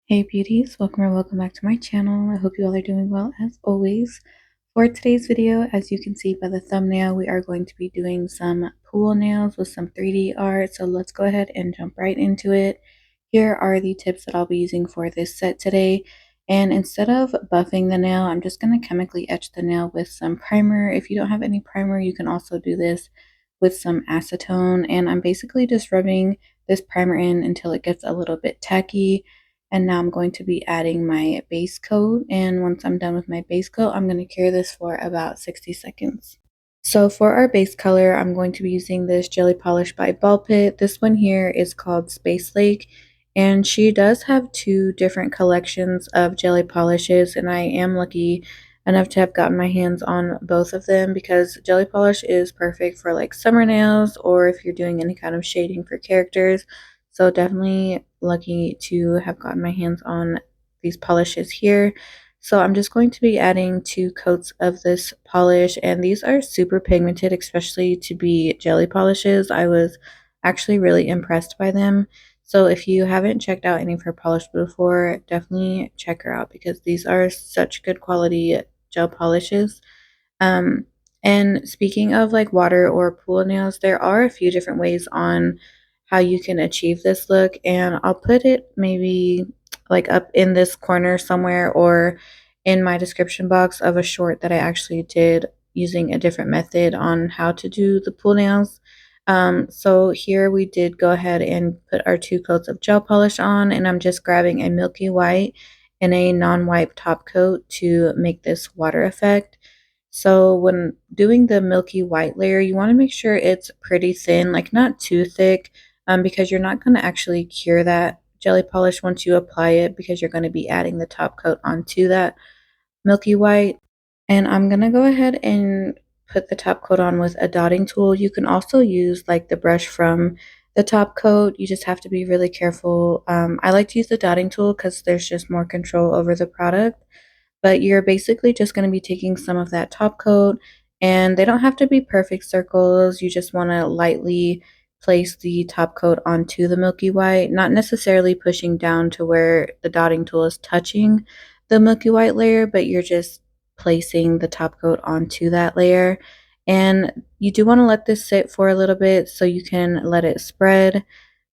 Hey beauties, welcome back to my channel. I hope you all are doing well as always. For today's video, as you can see by the thumbnail, we are going to be doing some pool nails with some 3D art. So let's go ahead and jump right into it. Here are the tips that I'll be using for this set today. And instead of buffing the nail, I'm just going to chemically etch the nail with some primer. If you don't have any primer, you can also do this with some acetone. And I'm basically just rubbing this primer in until it gets a little bit tacky. And now I'm going to be adding my base coat, and once I'm done with my base coat, I'm going to cure this for about 60 seconds. So for our base color, I'm going to be using this Jelly Polish by Ballpit. This one here is called Space Lake, and she does have two different collections of jelly polishes, and I am lucky enough to have gotten my hands on both of them because jelly polish is perfect for like summer nails or if you're doing any kind of shading for characters. So definitely lucky to have gotten my hands on these polishes here. So I'm just going to be adding 2 coats of this polish, and these are super pigmented, especially to be jelly polishes. I was actually really impressed by them. So if you haven't checked out any of her polish before, definitely check her out because these are such good quality gel polishes. Um, and speaking of like water or pool nails, there are a few different ways on how you can achieve this look, and I'll put it maybe like up in this corner somewhere or in my description box of a short that I actually did using a different method on how to do the pool nails. So here we did go ahead and put our 2 coats of gel polish on, and I'm just grabbing a milky white and a non-wipe top coat to make this water effect. So when doing the milky white layer, you want to make sure it's pretty thin, like not too thick, because you're not going to actually cure that jelly polish once you apply it because you're going to be adding the top coat onto that milky white. And I'm going to go ahead and put the top coat on with a dotting tool. You can also use like the brush from the top coat. You just have to be really careful. I like to use the dotting tool because there's just more control over the product, but you're basically just going to be taking some of that top coat, and they don't have to be perfect circles. You just want to lightly place the top coat onto the milky white, not necessarily pushing down to where the dotting tool is touching the milky white layer, but you're just placing the top coat onto that layer. And you do want to let this sit for a little bit so you can let it spread,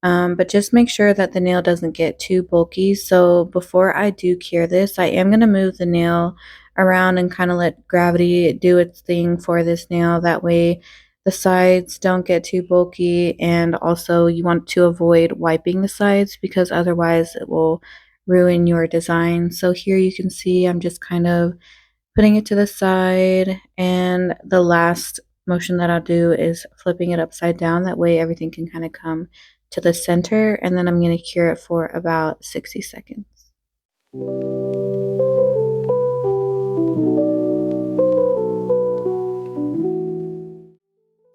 but just make sure that the nail doesn't get too bulky. So before I do cure this, I am going to move the nail around and kind of let gravity do its thing for this nail. That way the sides don't get too bulky, and also you want to avoid wiping the sides because otherwise it will ruin your design. So here you can see I'm just kind of putting it to the side, and the last motion that I'll do is flipping it upside down. That way everything can kind of come to the center, and then I'm going to cure it for about 60 seconds.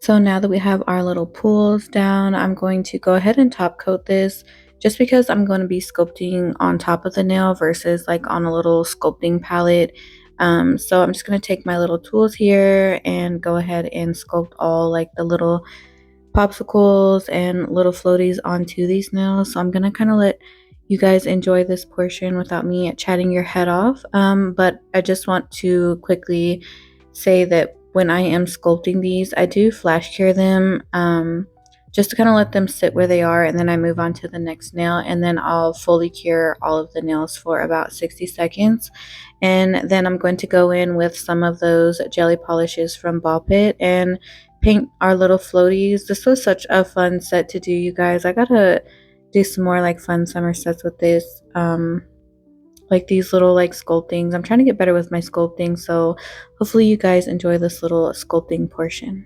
So now that we have our little pools down, I'm going to go ahead and top coat this just because I'm going to be sculpting on top of the nail versus like on a little sculpting palette. So I'm just going to take my little tools here and go ahead and sculpt all like the little popsicles and little floaties onto these nails. So I'm going to kind of let you guys enjoy this portion without me chatting your head off. But I just want to quickly say that when I am sculpting these, I do flash cure them, just to kind of let them sit where they are, and then I move on to the next nail, and then I'll fully cure all of the nails for about 60 seconds. And then I'm going to go in with some of those jelly polishes from Ballpit and paint our little floaties. This was such a fun set to do, you guys. I gotta do some more like fun summer sets with this. Like these little like sculptings. I'm trying to get better with my sculpting, so hopefully you guys enjoy this little sculpting portion.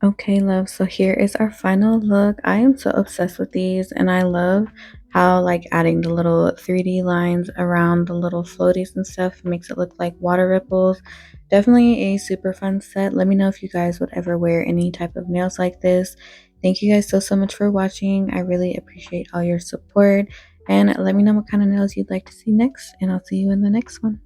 Okay, love. So here is our final look. I am so obsessed with these, and I love how like adding the little 3D lines around the little floaties and stuff makes it look like water ripples. Definitely a super fun set. Let me know if you guys would ever wear any type of nails like this. Thank you guys so much for watching. I really appreciate all your support, and let me know what kind of nails you'd like to see next, and I'll see you in the next one.